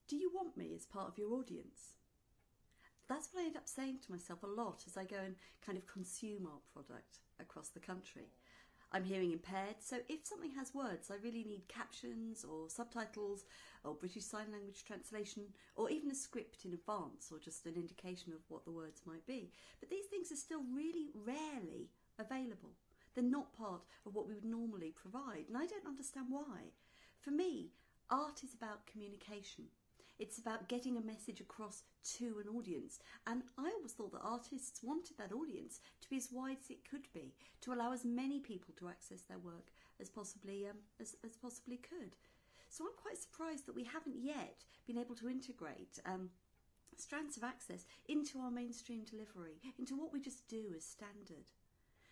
do you want me as part of your audience? That's what I end up saying to myself a lot as I go and kind of consume our product across the country. I'm hearing impaired, so if something has words, I really need captions or subtitles or British Sign Language translation or even a script in advance or just an indication of what the words might be. But these things are still really rarely available. They're not part of what we would normally provide, and I don't understand why. For me, art is about communication. It's about getting a message across to an audience, and I always thought that artists wanted that audience to be as wide as it could be, to allow as many people to access their work as possibly could. So I'm quite surprised that we haven't yet been able to integrate strands of access into our mainstream delivery, into what we just do as standard.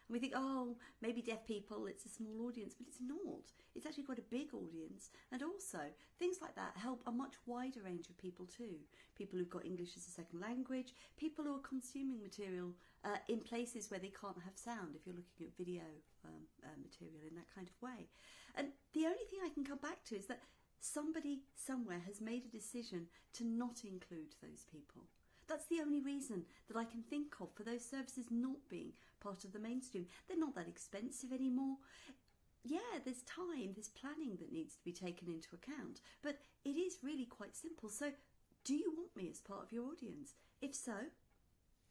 And we think, oh, maybe deaf people, it's a small audience, but it's not. It's actually quite a big audience. And also, things like that help a much wider range of people too. People who've got English as a second language, people who are consuming material in places where they can't have sound, if you're looking at video material in that kind of way. And the only thing I can come back to is that somebody somewhere has made a decision to not include those people. That's the only reason that I can think of for those services not being part of the mainstream. They're not that expensive anymore. Yeah, there's time, there's planning that needs to be taken into account, but it is really quite simple. So, do you want me as part of your audience? If so,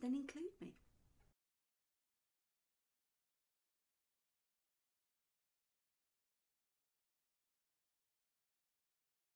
then include me.